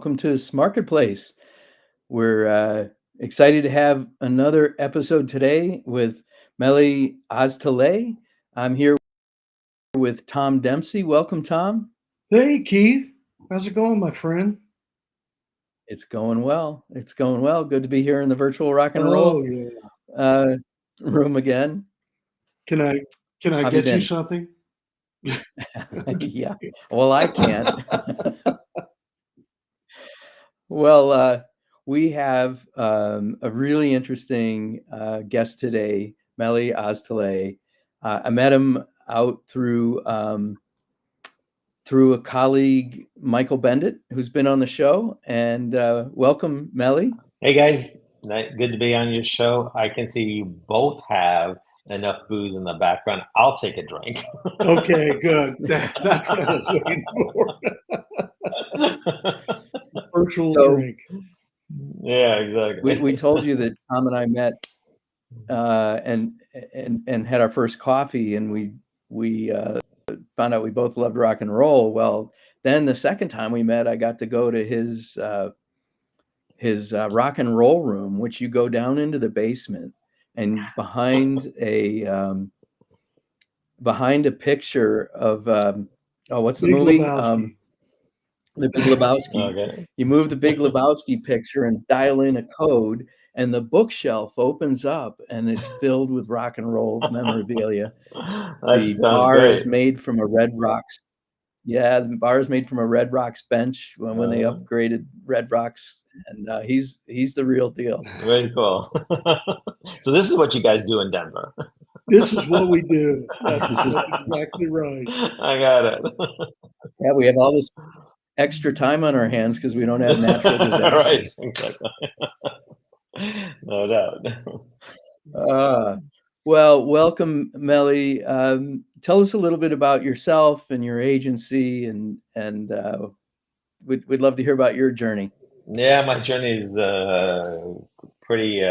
welcome to SmarketPlace. We're excited to have another episode today with Melih Oztalay. I'm here with Tom Dempsey. Welcome, Tom. Hey, Keith. How's it going, my friend? It's going well. It's going well. Good to be here in the virtual rock and Oh, roll yeah. uh, room again. Can I How have you get you been? something? Yeah. Well, I can't. Well, we have a really interesting guest today, Melih Oztalay. I met him out through a colleague, Michael Bendit, who's been on the show. And welcome, Melih. Hey guys, good to be on your show. I can see you both have enough booze in the background. I'll take a drink. Okay, good. That's what I was waiting for. Virtual drink. Yeah, exactly. We told you that Tom and I met and had our first coffee, and we found out we both loved rock and roll. Well, then the second time we met, I got to go to his rock and roll room, which you go down into the basement, and behind a picture of what's the Big movie? Lebowski. The Big Lebowski. Okay. You move the Big Lebowski picture and dial in a code, and the bookshelf opens up, and it's filled with rock and roll memorabilia. The bar is made from a Red Rocks. Yeah, the bar is made from a Red Rocks bench when they upgraded Red Rocks, and he's the real deal. Very cool. So this is what you guys do in Denver. This is what we do. That's exactly right. I got it. Yeah, we have all this extra time on our hands because we don't have natural disasters. Right, exactly. No doubt. Well, welcome, Melih. Tell us a little bit about yourself and your agency, and we'd love to hear about your journey. Yeah, my journey is pretty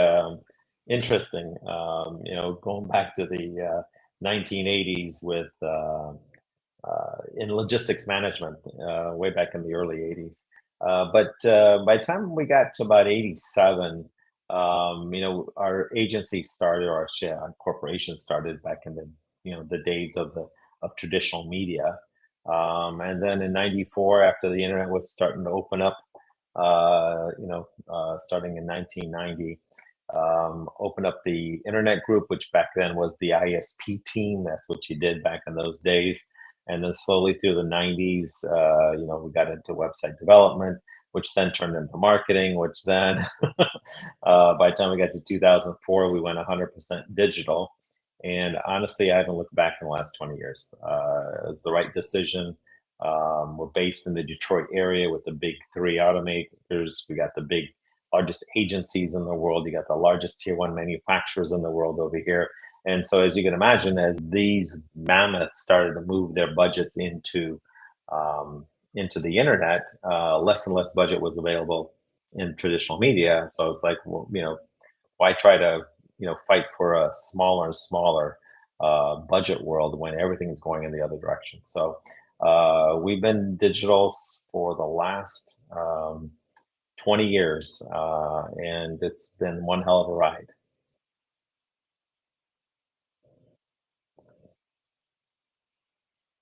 interesting. Going back to the 1980s with in logistics management, way back in the early 80s. But by the time we got to about 87, our agency started, or actually our corporation started back in the days of traditional media. And then in 94, after the internet was starting to open up, starting in 1990, opened up the internet group, which back then was the ISP team. That's what you did back in those days. And then slowly through the 90s, we got into website development, which then turned into marketing, which then by the time we got to 2004, we went 100% digital. And honestly, I haven't looked back in the last 20 years. It was the right decision. We're based in the Detroit area with the big three automakers. We got the largest agencies in the world. You got the largest tier one manufacturers in the world over here. And so, as you can imagine, as these mammoths started to move their budgets into the internet, less and less budget was available in traditional media. So it's like, well, why try to fight for a smaller and smaller budget world when everything is going in the other direction? So we've been digital for the last 20 years, and it's been one hell of a ride.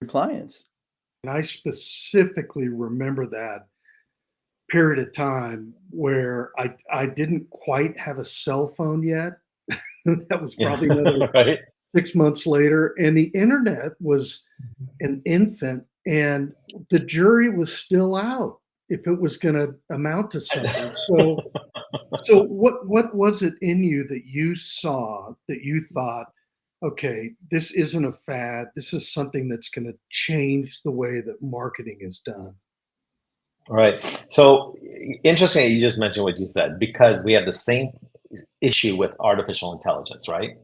Clients. And I specifically remember that period of time where I didn't quite have a cell phone yet. That was probably another right. 6 months later. And the internet was an infant, and the jury was still out if it was going to amount to something. So what was it in you that you saw that you thought, okay, this isn't a fad. This is something that's going to change the way that marketing is done? Right. So interesting that you just mentioned what you said, because we have the same issue with artificial intelligence, right?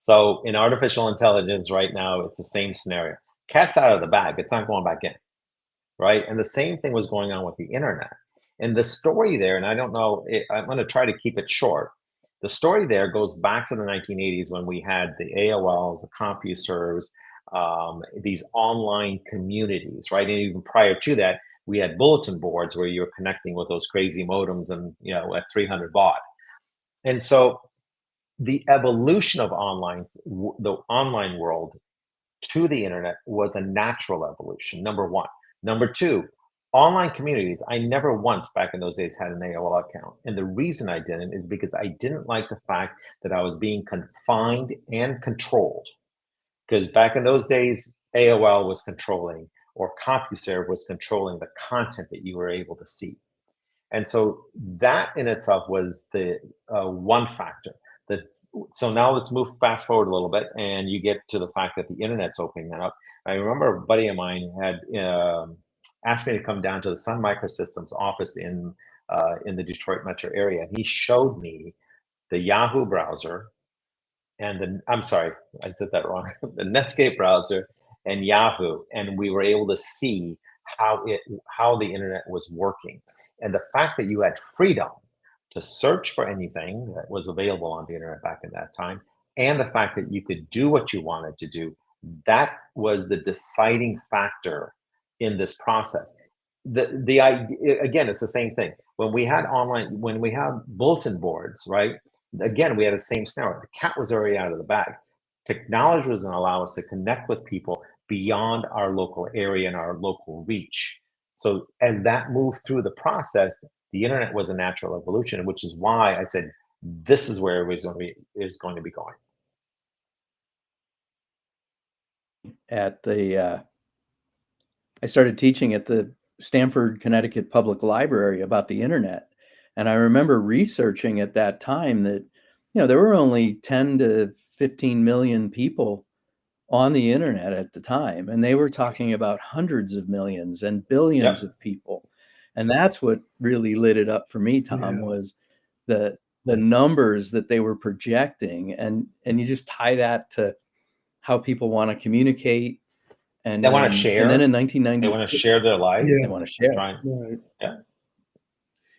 So in artificial intelligence right now, it's the same scenario. Cat's out of the bag. It's not going back in, right? And the same thing was going on with the internet. And the story there, and I don't know, I'm going to try to keep it short. The story there goes back to the 1980s when we had the AOLs, the CompuServes, these online communities, right? And even prior to that, we had bulletin boards where you were connecting with those crazy modems and, at 300 baud. And so the evolution of the online world to the internet was a natural evolution, number one. Number two, online communities. I never once back in those days had an AOL account. And the reason I didn't is because I didn't like the fact that I was being confined and controlled. Because back in those days, AOL was controlling, or CompuServe was controlling the content that you were able to see. And so that in itself was the one factor. So now let's move fast forward a little bit, and you get to the fact that the internet's opening that up. I remember a buddy of mine had asked me to come down to the Sun Microsystems office in the Detroit metro area, and he showed me the Yahoo browser and I'm sorry, I said that wrong. The Netscape browser and Yahoo, and we were able to see how the internet was working, and the fact that you had freedom to search for anything that was available on the internet back in that time, and the fact that you could do what you wanted to do, that was the deciding factor in this process. The idea, again, it's the same thing. When we had bulletin boards, right? Again, we had the same scenario. The cat was already out of the bag. Technology was going to allow us to connect with people beyond our local area and our local reach. So as that moved through the process, the internet was a natural evolution, which is why I said this is where everybody's going to be going. I started teaching at the Stamford, Connecticut Public Library about the internet. And I remember researching at that time that, there were only 10 to 15 million people on the internet at the time. And they were talking about hundreds of millions and billions of people. And that's what really lit it up for me, Tom, was the numbers that they were projecting. And you just tie that to how people want to communicate. And they want to share. And then in 1996, they want to share their lives. They want to share. Right. Yeah.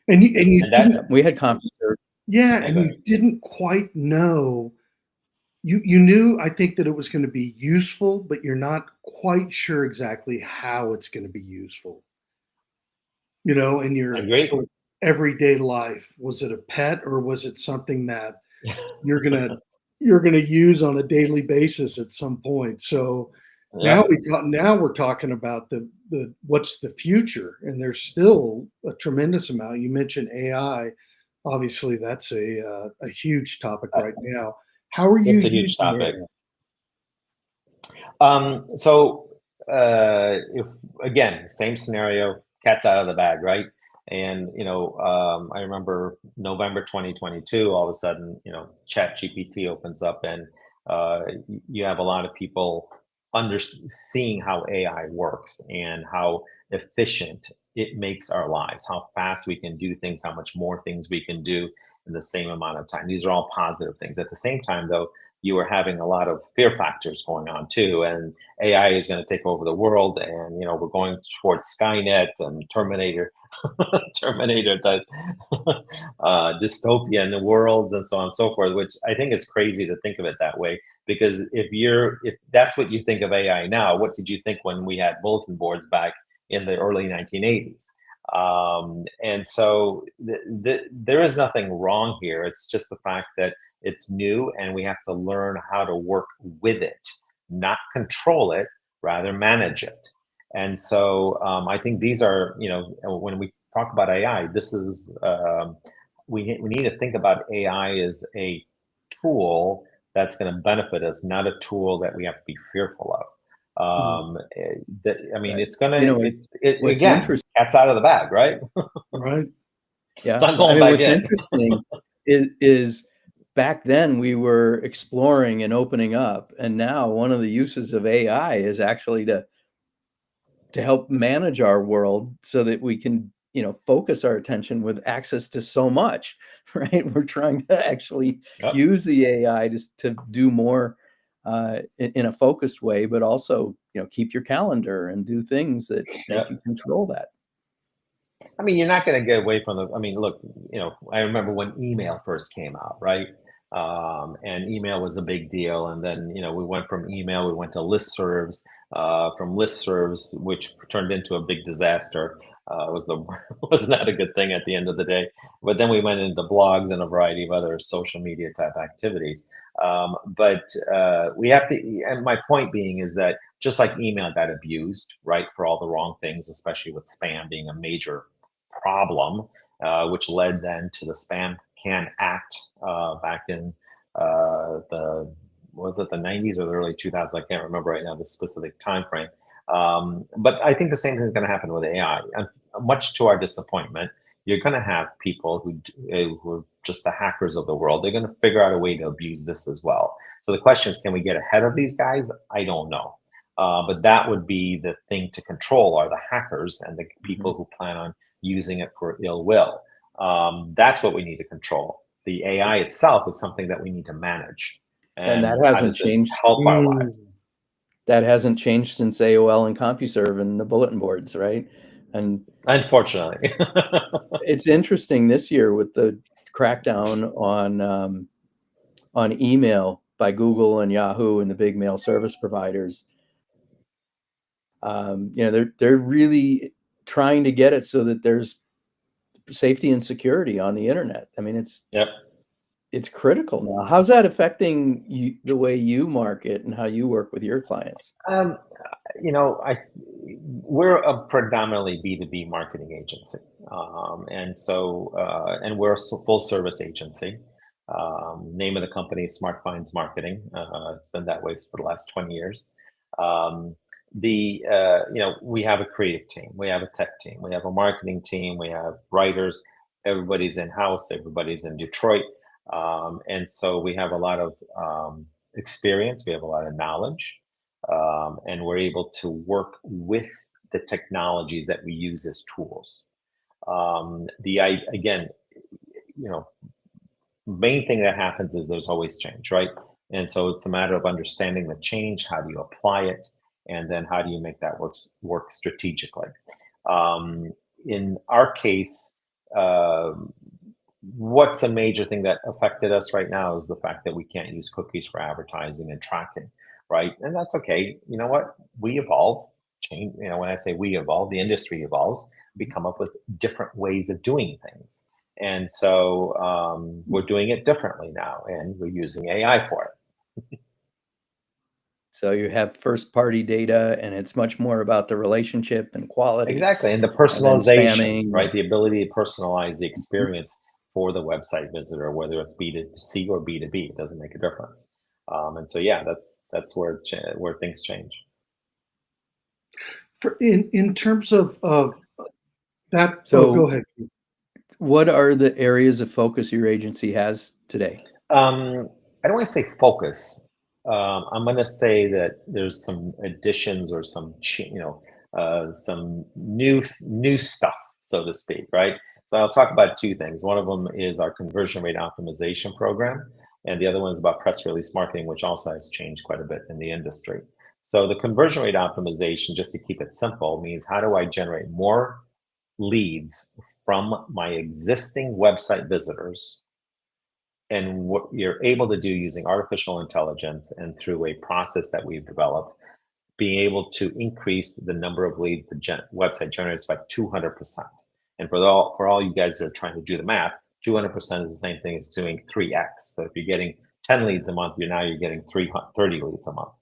And we had CompuServe. Yeah, and you didn't quite know. You knew, I think, that it was going to be useful, but you're not quite sure exactly how it's going to be useful. In your sort of everyday life. Was it a pet, or was it something that you're gonna use on a daily basis at some point? So now we're talking about the what's the future, and there's still a tremendous amount. You mentioned AI. Obviously, that's a huge topic right now. How are you? It's a huge topic. If again, same scenario, cat's out of the bag, right? And I remember November 2022. All of a sudden, ChatGPT opens up, and you have a lot of people seeing how AI works and how efficient it makes our lives, how fast we can do things, how much more things we can do in the same amount of time. These are all positive things. At the same time, though, you are having a lot of fear factors going on too, and AI is going to take over the world, and we're going towards Skynet and Terminator type dystopian worlds and so on and so forth, which I think is crazy to think of it that way. Because if that's what you think of AI now, what did you think when we had bulletin boards back in the early 1980s? And so there is nothing wrong here. It's just the fact that it's new, and we have to learn how to work with it, not control it, rather manage it. And so I think these are, when we talk about AI, this is we need to think about AI as a tool that's going to benefit us, not a tool that we have to be fearful of. It's going to, again, cat's out of the bag, right? Right. Yeah. It's not going back what's in. Interesting is back then we were exploring and opening up, and now one of the uses of AI is actually to help manage our world so that we can, focus our attention with access to so much, right? We're trying to actually use the AI to do more in a focused way, but also, keep your calendar and do things that make you control that. I mean, you're not going to get away from look, I remember when email first came out, right? And email was a big deal. And then, we went from email, we went to listservs, from listservs, which turned into a big disaster. was a was not a good thing at the end of the day. But then we went into blogs and a variety of other social media type activities. But we have to, and my point being is that just like email got abused, right, for all the wrong things, especially with spam being a major problem, which led then to the Spam Can Act back in the was it the 90s or the early 2000s? I can't remember right now the specific time frame. But I think the same thing is going to happen with AI. And much to our disappointment, you're going to have people who are just the hackers of the world. They're going to figure out a way to abuse this as well. So the question is, can we get ahead of these guys? I don't know. But that would be the thing to control, are the hackers and the people who plan on using it for ill will. That's what we need to control. The AI itself is something that we need to manage. And that hasn't changed. Help our lives? That hasn't changed since AOL and CompuServe and the bulletin boards, right? And unfortunately, it's interesting this year with the crackdown on email by Google and Yahoo and the big mail service providers. They're really trying to get it so that there's safety and security on the internet. I mean, it's critical now. How's that affecting you, the way you market and how you work with your clients? We're a predominantly B2B marketing agency. And we're a full service agency. Name of the company is SmartFinds Marketing. It's been that way for the last 20 years. We have a creative team, we have a tech team, we have a marketing team, we have writers, everybody's in-house, everybody's in Detroit. And so we have a lot of experience, we have a lot of knowledge, and we're able to work with the technologies that we use as tools. Main thing that happens is there's always change, right? And so it's a matter of understanding the change, how do you apply it, and then how do you make that work strategically. In our case, what's a major thing that affected us right now is the fact that we can't use cookies for advertising and tracking, right? And that's okay. You know what? We evolve, change. When I say we evolve, the industry evolves. We come up with different ways of doing things. And so we're doing it differently now, and we're using AI for it. So you have first party data, and it's much more about the relationship and quality. Exactly. And the personalization, right? The ability to personalize the experience for the website visitor, whether it's B2C or B2B, it doesn't make a difference. And so, yeah, that's where things change. In terms of that, so go ahead. What are the areas of focus your agency has today? I don't want to say focus. I'm going to say that there's some additions or some new stuff, so to speak, right? So I'll talk about two things. One of them is our conversion rate optimization program, and the other one is about press release marketing, which also has changed quite a bit in the industry. So the conversion rate optimization, just to keep it simple, means how do I generate more leads from my existing website visitors, and what you're able to do using artificial intelligence and through a process that we've developed, being able to increase the number of leads the website generates by 200%. And for all you guys that are trying to do the math, 200% is the same thing as doing 3x. So if you're getting 10 leads a month, you're getting 30 leads a month,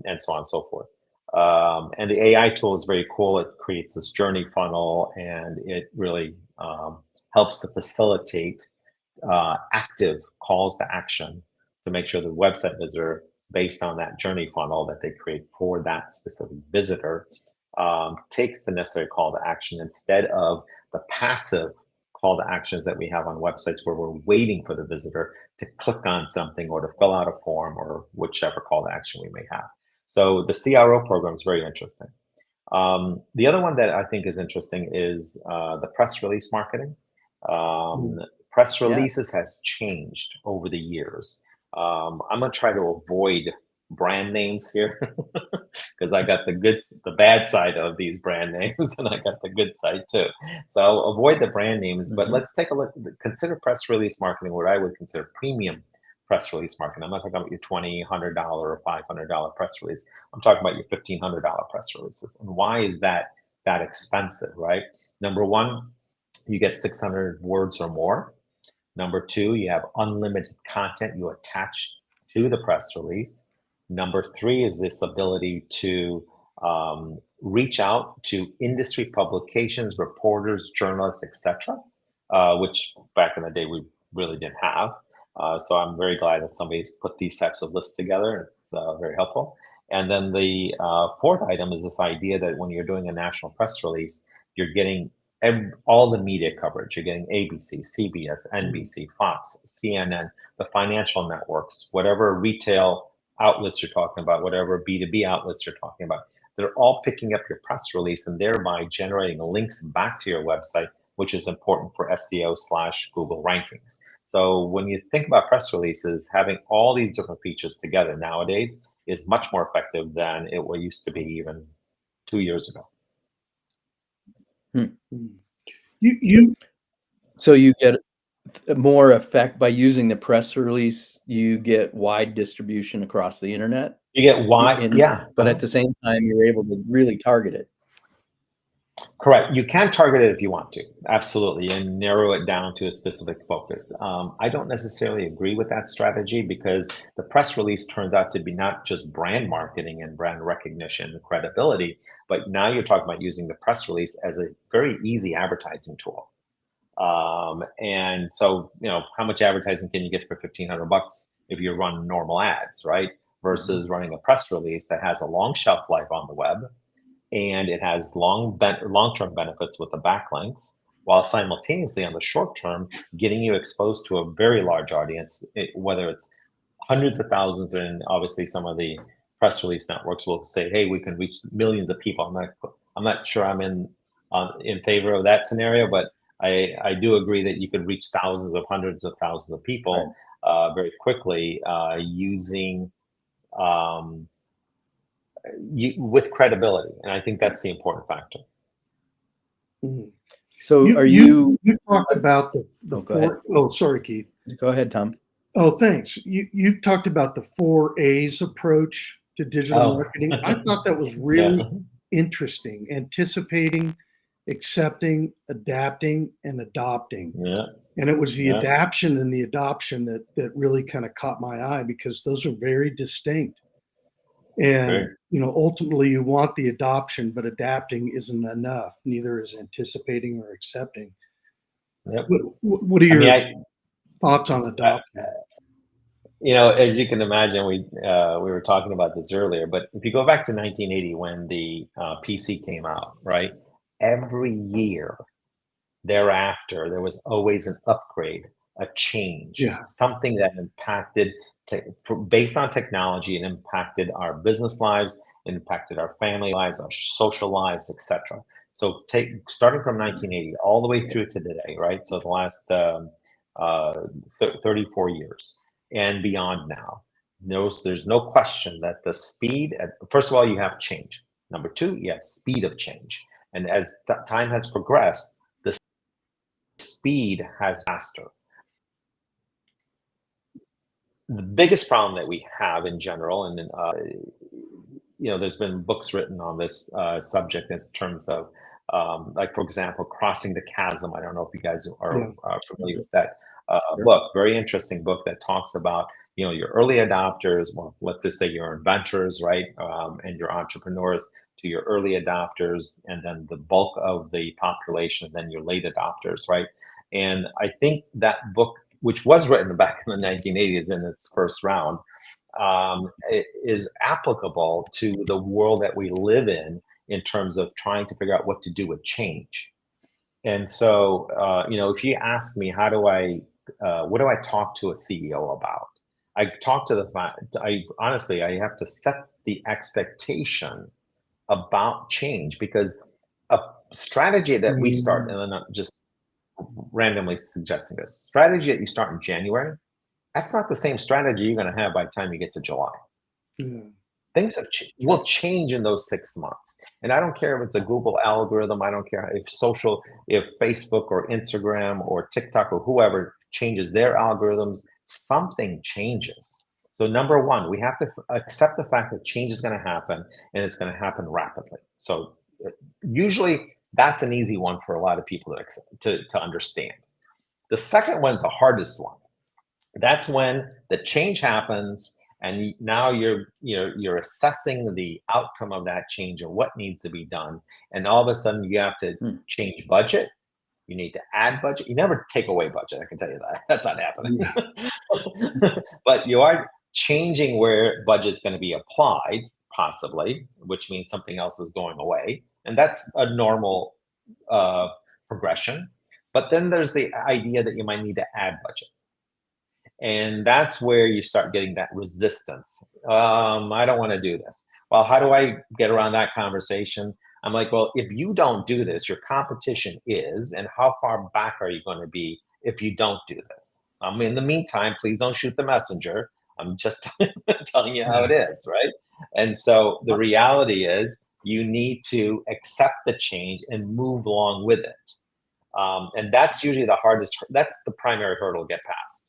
and so on and so forth. And the AI tool is very cool. It creates this journey funnel, and it really helps to facilitate active calls to action to make sure the website visitor, based on that journey funnel that they create for that specific visitor, takes the necessary call to action instead of the passive call to actions that we have on websites where we're waiting for the visitor to click on something or to fill out a form or whichever call to action we may have. So the CRO program is very interesting. The other one that I think is interesting is the press release marketing. Press releases has changed over the years. I'm going to try to avoid brand names here because I got the bad side of these brand names, and I got the good side too. So I'll avoid the brand names, but let's take a look. Consider press release marketing what I would consider premium press release marketing. I'm not talking about your $20, $100, or $500 press release. I'm talking about your $1,500 press releases. And why is that that expensive, right? Number one, you get 600 words or more. Number two, you have unlimited content you attach to the press release. Number three is this ability to reach out to industry publications, reporters, journalists, etc., which back in the day we really didn't have. So I'm very glad that somebody's put these types of lists together. It's very helpful. And then the fourth item is this idea that when you're doing a national press release, you're getting all the media coverage. You're getting ABC, CBS, NBC, Fox, CNN, the financial networks, whatever retail outlets you're talking about, whatever B2B outlets you're talking about. They're all picking up your press release and thereby generating links back to your website, which is important for SEO/Google rankings. So when you think about press releases, having all these different features together nowadays is much more effective than it used to be even 2 years ago. So you get more effect by using the press release. You get wide distribution across the internet. You get wide, yeah. But at the same time, you're able to really target it. Correct. You can target it if you want to, absolutely, and narrow it down to a specific focus. I don't necessarily agree with that strategy because the press release turns out to be not just brand marketing and brand recognition and credibility, but now you're talking about using the press release as a very easy advertising tool. And so, how much advertising can you get for $1,500 if you run normal ads, right? Versus running a press release that has a long shelf life on the web, and it has long-term benefits with the backlinks, while simultaneously on the short term, getting you exposed to a very large audience, whether it's hundreds of thousands, and obviously some of the press release networks will say, hey, we can reach millions of people. I'm not sure I'm in favor of that scenario, but I do agree that you could reach thousands of hundreds of thousands of people very quickly using with credibility, and I think that's the important factor. So you talked about the four? Oh, sorry, Keith. Go ahead, Tom. Oh, thanks. You talked about the 4 A's approach to digital marketing. I thought that was really interesting. Anticipating, accepting, adapting, and adopting. Yeah. And it was the adaption and the adoption that really kind of caught my eye, because those are very distinct. And, ultimately you want the adoption, but adapting isn't enough. Neither is anticipating or accepting. Yep. What are your thoughts on adoption? As you can imagine, we were talking about this earlier, but if you go back to 1980 when the PC came out, right? Every year thereafter, there was always an upgrade, a change, something that impacted, based on technology, it impacted our business lives, it impacted our family lives, our social lives, etc. So starting from 1980 all the way through to today, right? So the last 34 years and beyond now, there's no question that the speed, first of all, you have change. Number two, you have speed of change. And as time has progressed, the speed has faster. The biggest problem that we have in general, and there's been books written on this subject in terms of, like, for example, Crossing the Chasm. I don't know if you guys are familiar with that book. Very interesting book that talks about, your early adopters. Well, let's just say your inventors, right, and your entrepreneurs, to your early adopters, and then the bulk of the population, and then your late adopters, right? And I think that book, which was written back in the 1980s in its first round, it is applicable to the world that we live in terms of trying to figure out what to do with change. And so, if you ask me, what do I talk to a CEO about? I talk to honestly, I have to set the expectation about change, because a strategy that we start, and I'm not just randomly suggesting this, strategy that you start in January, that's not the same strategy you're going to have by the time you get to July. Things will change in those 6 months. And I don't care if it's a Google algorithm. I don't care if Facebook or Instagram or TikTok or whoever changes their algorithms, something changes. So number one, we have to accept the fact that change is going to happen, and it's going to happen rapidly. So usually that's an easy one for a lot of people to understand. The second one's the hardest one. That's when the change happens, and now you're assessing the outcome of that change and what needs to be done. And all of a sudden, you have to change budget. You need to add budget. You never take away budget. I can tell you that. That's not happening. But you are changing where budget's going to be applied, possibly, which means something else is going away. And that's a normal progression. But then there's the idea that you might need to add budget. And that's where you start getting that resistance. I don't want to do this. Well, how do I get around that conversation? I'm like, well, if you don't do this, your competition is, and how far back are you going to be if you don't do this? In the meantime, please don't shoot the messenger. I'm just telling you how it is, right? And so the reality is you need to accept the change and move along with it. And that's usually the hardest, that's the primary hurdle to get past.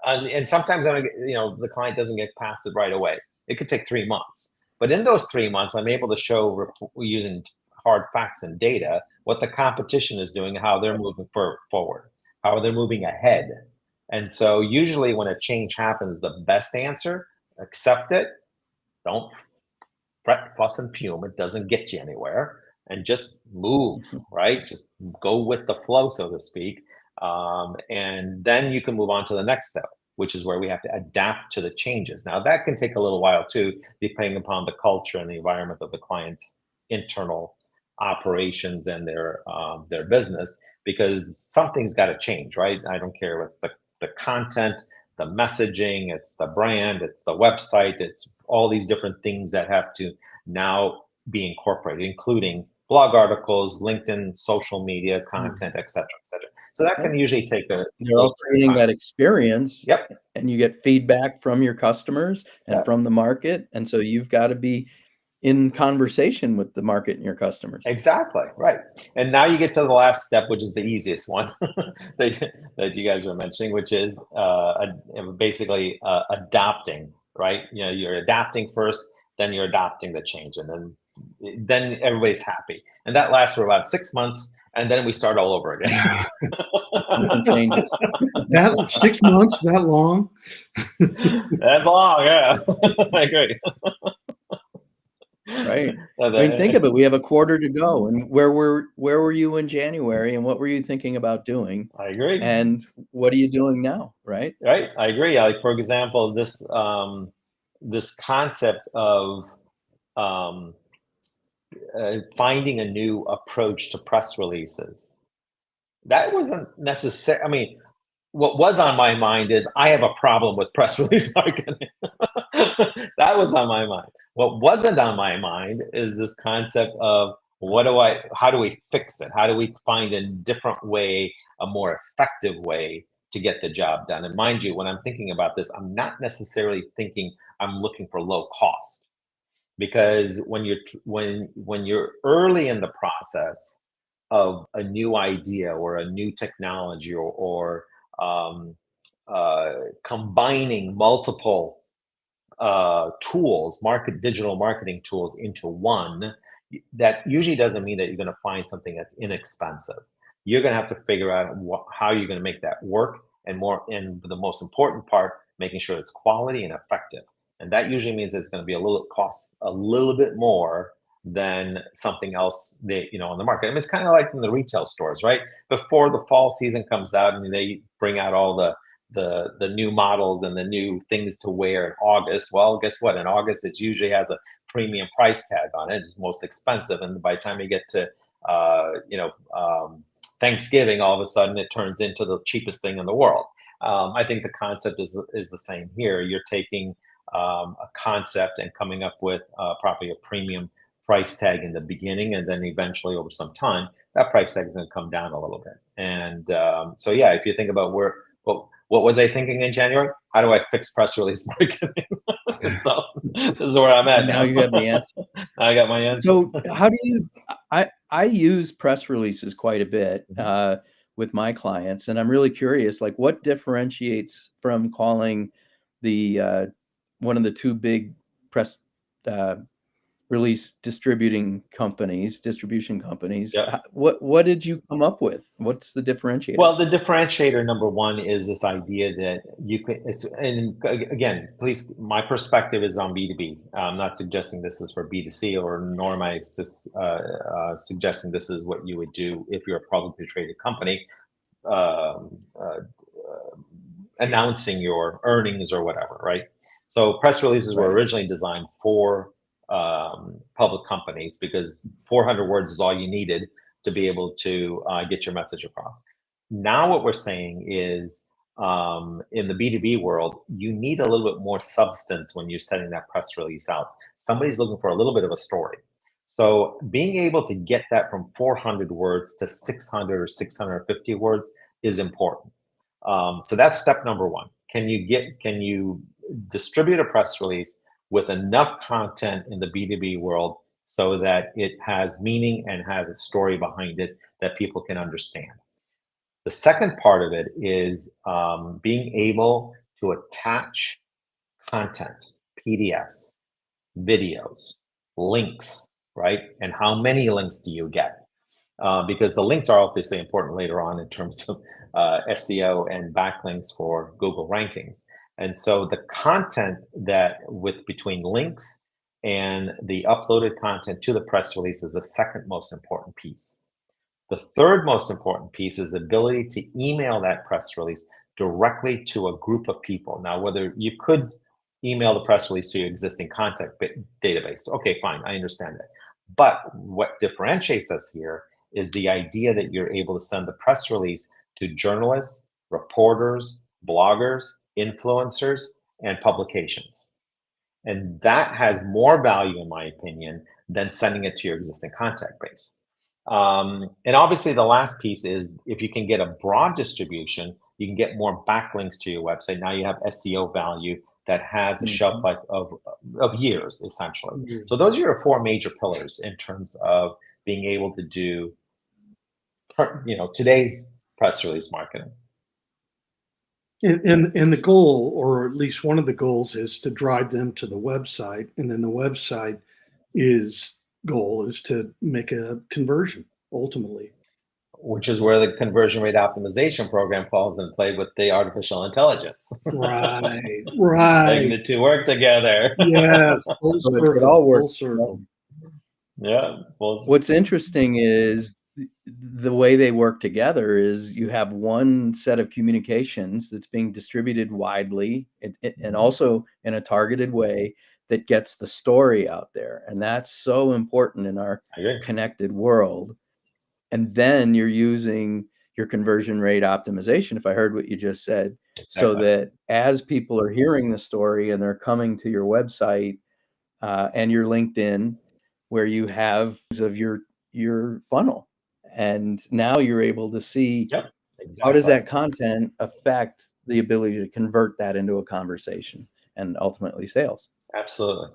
And sometimes, the client doesn't get past it right away. It could take 3 months. But in those 3 months, I'm able to show, using hard facts and data, what the competition is doing, how they're moving forward, how they're moving ahead. And so usually when a change happens, the best answer, accept it. Don't fret, fuss, and fume. It doesn't get you anywhere. And just move, right? Just go with the flow, so to speak. And then you can move on to the next step, which is where we have to adapt to the changes. Now, that can take a little while too, depending upon the culture and the environment of the client's internal operations and their business, because something's got to change, right? I don't care what's the content, the messaging, it's the brand, it's the website, it's all these different things that have to now be incorporated, including blog articles, LinkedIn, social media content, et cetera, et cetera. So that can usually take You're all creating that experience. Yep. And you get feedback from your customers and from the market. And so you've got to be in conversation with the market and your customers. Exactly, right. And now you get to the last step, which is the easiest one that you guys were mentioning, which is basically adopting, right? You're adapting first, then you're adopting the change, and then everybody's happy. And that lasts for about 6 months, and then we start all over again. Changes. That 6 months, that long? That's long, yeah. I agree. Right. I mean, think of it. We have a quarter to go, and where were you in January, and what were you thinking about doing? I agree. And what are you doing now? Right. Right. I agree. Like, for example, this concept of finding a new approach to press releases. That wasn't necessary. I mean, what was on my mind is I have a problem with press release marketing. That was on my mind. What wasn't on my mind is this concept of how do we fix it? How do we find a different way, a more effective way to get the job done? And mind you, when I'm thinking about this, I'm not necessarily thinking I'm looking for low cost, because when you're early in the process of a new idea or a new technology or combining multiple tools, digital marketing tools into one, that usually doesn't mean that you're going to find something that's inexpensive. You're going to have to figure out how you're going to make that work, and the most important part, making sure it's quality and effective. And that usually means it's going to cost a little bit more than something else on the market. I mean, it's kind of like in the retail stores, right? Before the fall season comes out, and they bring out all the new models and the new things to wear in August. Well, guess what? In August, it usually has a premium price tag on it. It's most expensive, and by the time you get to Thanksgiving, all of a sudden it turns into the cheapest thing in the world. I think the concept is the same here. You're taking a concept and coming up with probably a premium price tag in the beginning, and then eventually over some time that price tag is going to come down a little bit. And so yeah, if you think about what was I thinking in January? How do I fix press release marketing? So this is where I'm at now. You have the answer. I got my answer. So how do you? I use press releases quite a bit with my clients, and I'm really curious, like, what differentiates from calling the one of the two big press release distribution companies. Yep. What did you come up with? What's the differentiator? Well, the differentiator number one is this idea that you could, and again, please, my perspective is on B2B. I'm not suggesting this is for B2C, or nor am I suggesting this is what you would do if you're a publicly traded company, um, uh, announcing your earnings or whatever, right? So press releases were originally designed for public companies, because 400 words is all you needed to be able to get your message across. Now what we're saying is, in the B2B world, you need a little bit more substance when you're sending that press release out. Somebody's looking for a little bit of a story. So being able to get that from 400 words to 600 or 650 words is important. So that's step number one. Can you distribute a press release with enough content in the B2B world so that it has meaning and has a story behind it that people can understand? The second part of it is being able to attach content, PDFs, videos, links, right? And how many links do you get? Because the links are obviously important later on in terms of SEO and backlinks for Google rankings. And so the content between links and the uploaded content to the press release is the second most important piece. The third most important piece is the ability to email that press release directly to a group of people. Now, whether you could email the press release to your existing contact database, okay, fine, I understand that. But what differentiates us here is the idea that you're able to send the press release to journalists, reporters, bloggers, influencers, and publications. And that has more value, in my opinion, than sending it to your existing contact base. And obviously, the last piece is, if you can get a broad distribution, you can get more backlinks to your website. Now you have SEO value that has a shelf life of years, essentially. So those are your four major pillars in terms of being able to do, today's press release marketing. And the goal, or at least one of the goals, is to drive them to the website, and then the website goal is to make a conversion ultimately. Which is where the conversion rate optimization program falls in play with the artificial intelligence. Right. Getting the two work together. Yes, full circle. It all works. Full circle. Yeah. What's interesting is the way they work together is you have one set of communications that's being distributed widely and also in a targeted way that gets the story out there. And that's so important in our connected world. And then you're using your conversion rate optimization, if I heard what you just said, so that as people are hearing the story and they're coming to your website and your LinkedIn, where you have of your funnel, and now you're able to see how does that content affect the ability to convert that into a conversation and ultimately sales. Absolutely.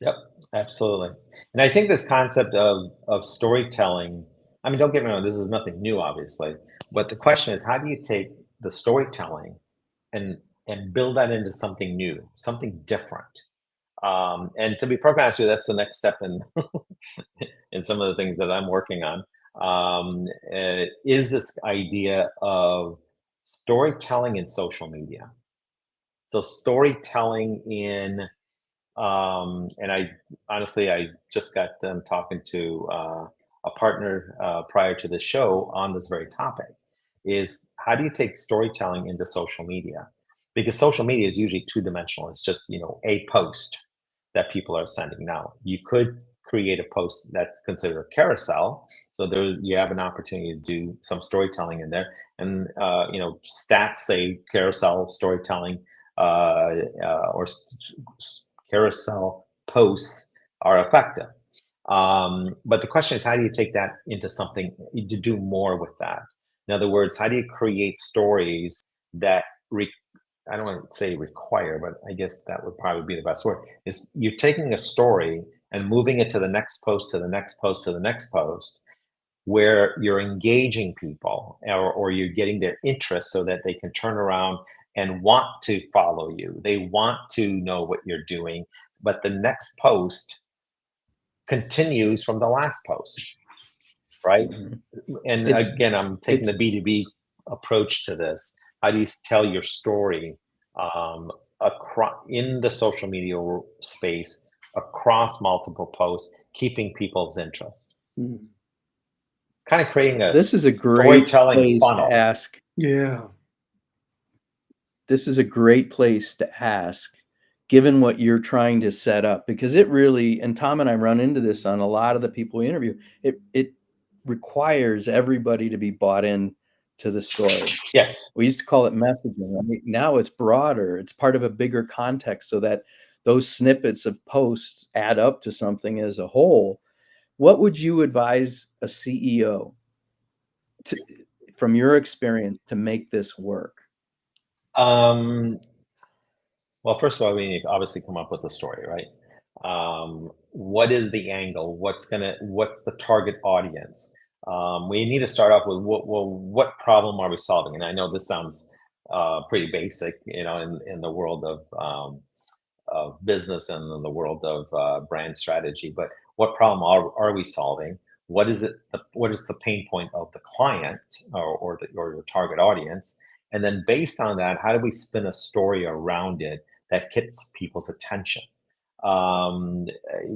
Yep, absolutely. And I think this concept of storytelling, I mean, don't get me wrong, this is nothing new, obviously, but the question is, how do you take the storytelling and build that into something new, something different? And to be perfectly honest with you, that's the next step in in some of the things that I'm working on. Is this idea of storytelling in social media? So storytelling in, and I just got done talking to a partner prior to the show on this very topic. Is how do you take storytelling into social media? Because social media is usually two-dimensional. It's just a post that people are sending. Now you could create a post that's considered a carousel, so there you have an opportunity to do some storytelling in there. And stats say carousel storytelling or carousel posts are effective. But the question is, how do you take that into something to do more with that? In other words, how do you create stories that I don't want to say require, but I guess that would probably be the best word, is you're taking a story and moving it to the next post, to the next post, to the next post, where you're engaging people or you're getting their interest so that they can turn around and want to follow you. They want to know what you're doing. But the next post continues from the last post, right? And again, I'm taking the B2B approach to this. How do you tell your story in the social media space across multiple posts, keeping people's interest? Kind of creating a This is a great storytelling place funnel. to ask. Yeah. This is a great place to ask, given what you're trying to set up, because it really, and Tom and I run into this on a lot of the people we interview, it requires everybody to be bought in to the story. Yes. We used to call it messaging. I mean, now it's broader. It's part of a bigger context, so that those snippets of posts add up to something as a whole. What would you advise a CEO to, from your experience, to make this work? Well, first of all, we need to obviously come up with a story, right? What is the angle? What's the target audience? We need to start off with what problem are we solving? And I know this sounds pretty basic, in the world of business and in the world of brand strategy. But what problem are we solving? What is it? What is the pain point of the client or your target audience? And then based on that, how do we spin a story around it that gets people's attention?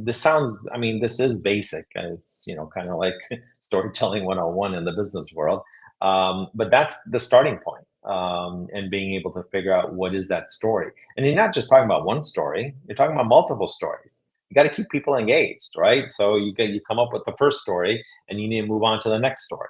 This is basic. It's, kind of like storytelling 101 in the business world. But that's the starting point, and being able to figure out what is that story. And you're not just talking about one story, you're talking about multiple stories. You got to keep people engaged, right? So you come up with the first story and you need to move on to the next story.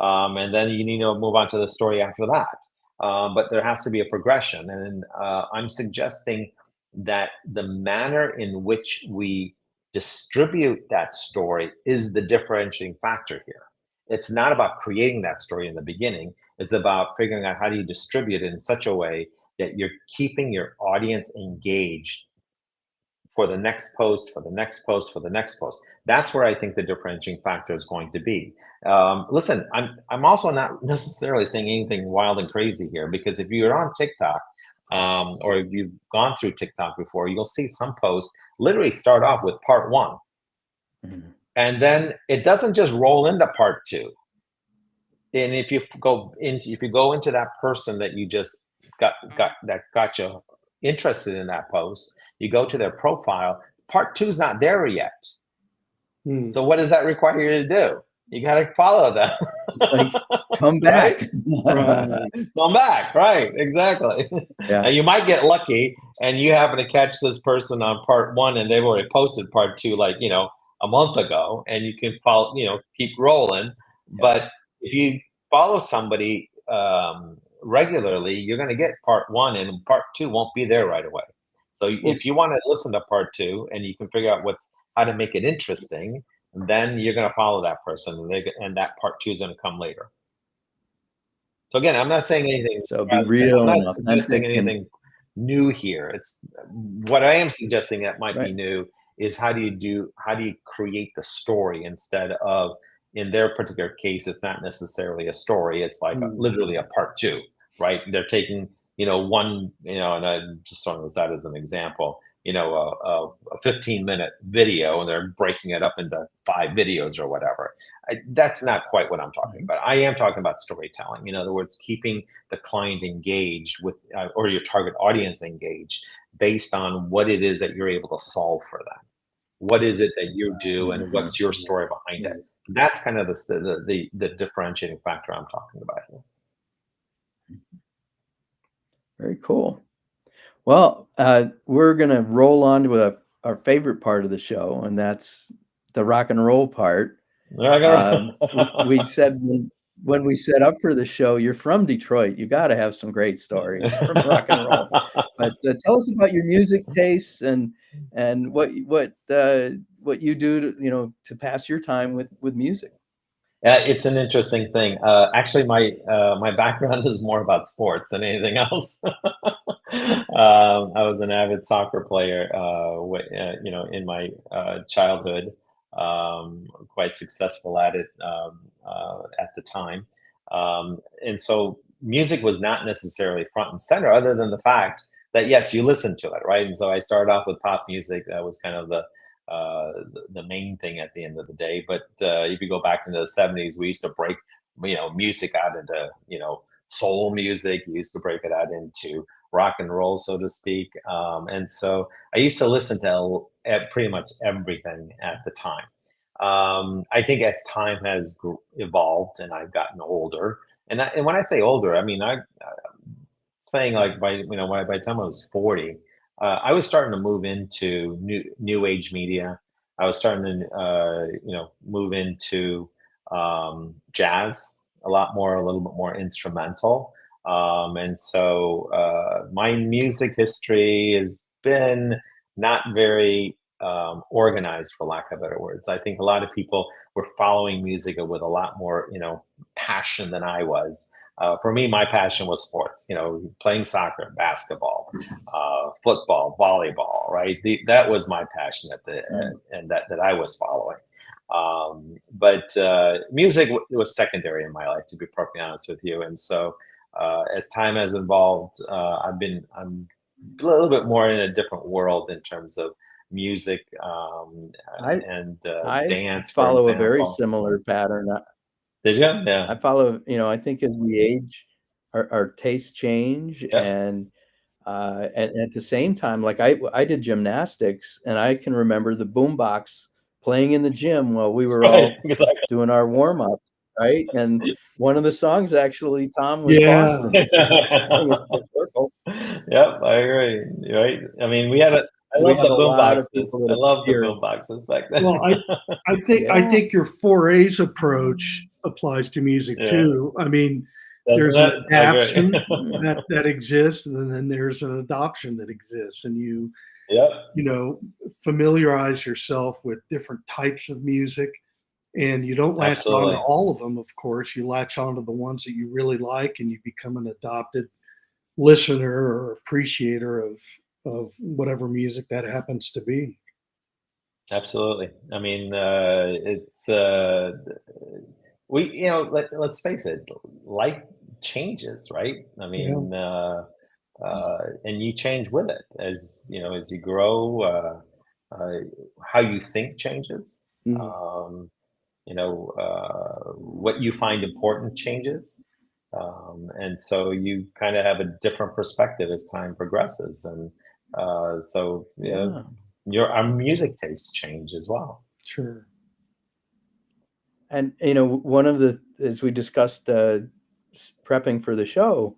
And then you need to move on to the story after that. But there has to be a progression. And I'm suggesting that the manner in which we distribute that story is the differentiating factor here. It's not about creating that story in the beginning. It's about figuring out how do you distribute it in such a way that you're keeping your audience engaged for the next post, for the next post, for the next post. That's where I think the differentiating factor is going to be. Listen, I'm also not necessarily saying anything wild and crazy here, because if you're on TikTok, or if you've gone through TikTok before, you'll see some posts literally start off with part 1. And then it doesn't just roll into part 2. And if you go into that person that you just got you interested in that post, you go to their profile, part 2 is not there yet. So what does that require you to do? You got to follow them. It's like, come back. Right. Come back, right? Exactly. Yeah. And you might get lucky and you happen to catch this person on part 1 and they've already posted part 2, like, a month ago, and you can follow, keep rolling. Yeah. But if you follow somebody regularly, you're going to get part 1, and part 2 won't be there right away. So if you want to listen to part 2 and you can figure out how to make it interesting, then you're going to follow that person, and that part 2 is going to come later. So again, I'm not saying anything. So be real. I'm not suggesting anything new here. It's what I am suggesting that might be new is how do you create the story instead of, in their particular case, it's not necessarily a story. It's like literally a part 2, right? They're taking, one, and I'm just throwing this out as an example, a 15-minute video, and they're breaking it up into 5 videos or whatever. That's not quite what I'm talking about. I am talking about storytelling. In other words, keeping the client engaged with, or your target audience engaged, based on what it is that you're able to solve for them. What is it that you do, and what's your story behind it? That's kind of the differentiating factor I'm talking about here. Very cool. Well, we're going to roll on to our favorite part of the show, and that's the rock and roll part. We said when we set up for the show, you're from Detroit. You got to have some great stories from rock and roll. But tell us about your music tastes and what you do to pass your time with music. It's an interesting thing. Actually, my background is more about sports than anything else. I was an avid soccer player, in my childhood. Quite successful at it at the time, and so music was not necessarily front and center, other than the fact that yes, you listen to it, right? And so I started off with pop music. That was kind of the main thing at the end of the day. But if you go back into the 70s, we used to break, music out into, soul music. We used to break it out into rock and roll, so to speak. And so I used to listen to pretty much everything at the time. I think as time has evolved and I've gotten older, and when I say older, I mean I'm saying like by by the time I was 40, I was starting to move into new age media. I was starting to move into jazz a little bit more instrumental. And so my music history has been not very organized, for lack of better words. I think a lot of people were following music with a lot more, passion than I was. For me, my passion was sports, playing soccer, basketball, football, volleyball, right? That was my passion and that I was following. But music was secondary in my life, to be perfectly honest with you. And so as time has evolved, I'm a little bit more in a different world in terms of music and I dance, for follow a very example. similar pattern. Did you? Yeah. I follow, I think as we age, our tastes change, Yeah. and at the same time, like I did gymnastics, and I can remember the boombox playing in the gym while we were Right. all Exactly. doing our warm-ups, right? And one of the songs actually, Tom, was Yeah. Boston. Bring it full circle. Yep, I agree. Right. I mean, I We love have the a boom lot of boxes. people I that love the cheer. boom boxes back then. Well, I think Yeah. your 4A's approach applies to music Yeah. too. I mean, Doesn't there's an it? I agree. adaption that exists, and then there's an adoption that exists, and Yep. familiarize yourself with different types of music, and you don't latch on to Absolutely. all of them. Of course, you latch on to the ones that you really like, and you become an adopted listener or appreciator of whatever music that happens to be. Absolutely. I mean, it's let's face it, life changes, right? I Yeah. mean, and you change with it as you grow. Uh, how you think changes. Mhm. What you find important changes. And so you kind of have a different perspective as time progresses. And so, Yeah. our music tastes change as well. Sure. And, one of the as we discussed, prepping for the show,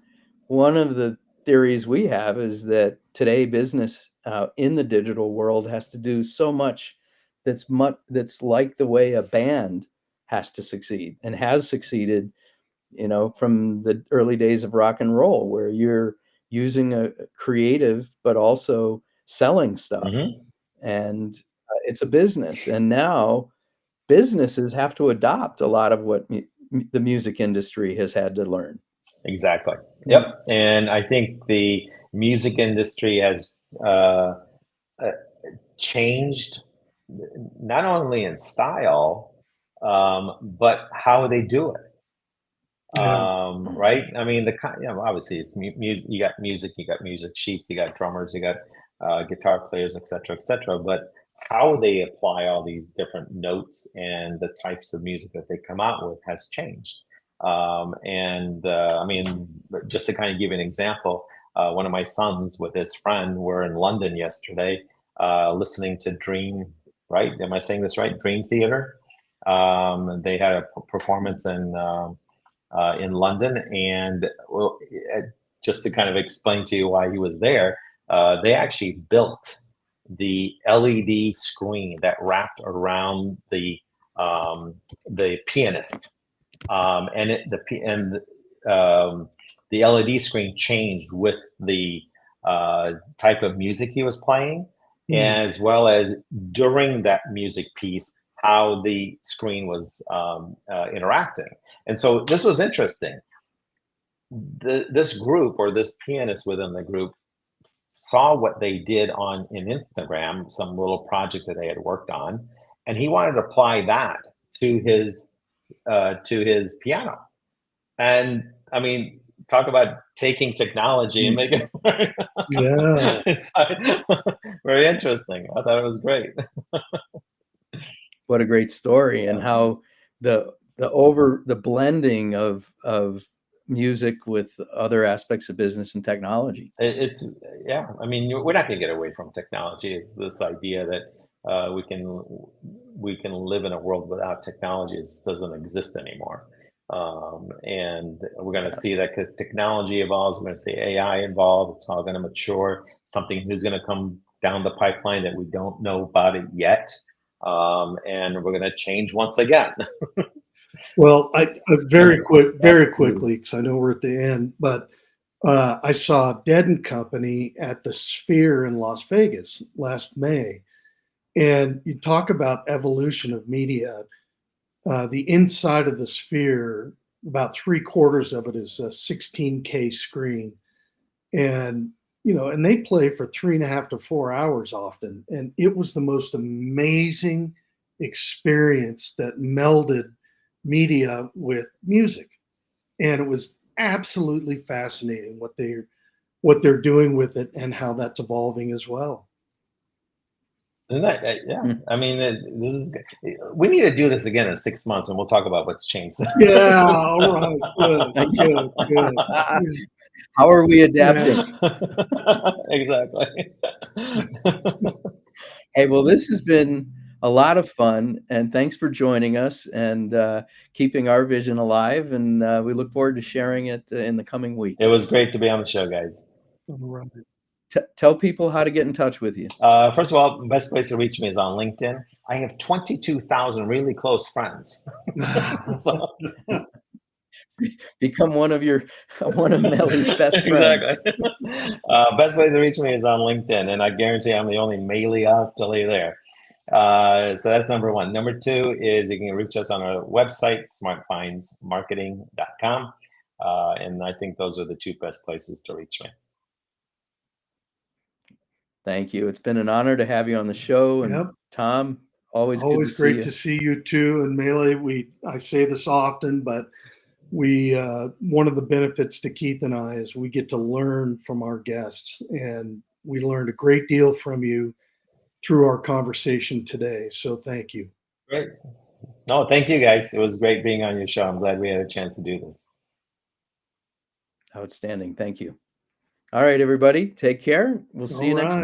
one of the theories we have is that today business, in the digital world has to do so much that's like the way a band has to succeed and has succeeded, from the early days of rock and roll, where you're using a creative but also selling stuff. Hmm. And, it's a business. And now businesses have to adopt a lot of what the music industry has had to learn. Exactly. Yeah. Yep. And I think the music industry has uh, uh, changed not only in style, but how they do it. Yeah. Right? I mean, obviously it's music. You got music sheets, you got drummers, you got guitar players, et cetera. But how they apply all these different notes and the types of music that they come out with has changed. And I mean, just to kind of give you an example, one of my sons with his friend were in London yesterday, listening to Dream. Right? Am I saying this right? Dream Theater. They had a performance in London. And just to kind of explain to you why he was there, they actually built the LED screen that wrapped around the pianist, and the LED screen changed with the type of music he was playing, as well as during that music piece, how the screen was interacting. And so this was interesting. This group, or this pianist within the group, saw what they did on in Instagram, some little project that they had worked on, and he wanted to apply that to his piano. And I mean, talk about taking technology and making it Yeah. it's very interesting. I thought it was great. What a great story, and how the blending of music with other aspects of business and technology. It's yeah. I mean, we're not going to get away from technology. It's this idea that we can live in a world without technology. It doesn't exist anymore. And we're going to see that technology evolves. We're going to see AI involved. It's all going to mature. Something who's going to come down the pipeline that we don't know about it yet. And we're going to change once again. Well, I very quickly, because I know we're at the end, but I saw Dead and Company at the Sphere in Las Vegas last May, and you talk about evolution of media. The inside of the Sphere, about 3/4 of it is a 16K screen, and and they play for 3.5 to 4 hours often, and it was the most amazing experience that melded media with music, and it was absolutely fascinating what they're doing with it and how that's evolving as well. Isn't that, yeah. I mean, this is. We need to do this again in 6 months, and we'll talk about what's changed. Yeah, all right, good. How are we adapting? Exactly. Hey, well, this has been a lot of fun, and thanks for joining us and keeping our vision alive. And we look forward to sharing it in the coming weeks. It was great to be on the show, guys. All right. Tell people how to get in touch with you. First of all, the best place to reach me is on LinkedIn. I have 22,000 really close friends. So, Become one of Melih's best friends. exactly. Best place to reach me is on LinkedIn, and I guarantee I'm the only Melih Oztalay there. So that's number one. Number two is you can reach us on our website, SmartFindsMarketing.com. And I think those are the two best places to reach me. Thank you. It's been an honor to have you on the show. And Yep. Tom, always good to see great you. to see you too. And Melih, I say this often, but one of the benefits to Keith and I is we get to learn from our guests, and we learned a great deal from you through our conversation today. So thank you. Great. No, thank you guys. It was great being on your show. I'm glad we had a chance to do this. Outstanding. Thank you. All right, everybody. Take care. We'll see you next week.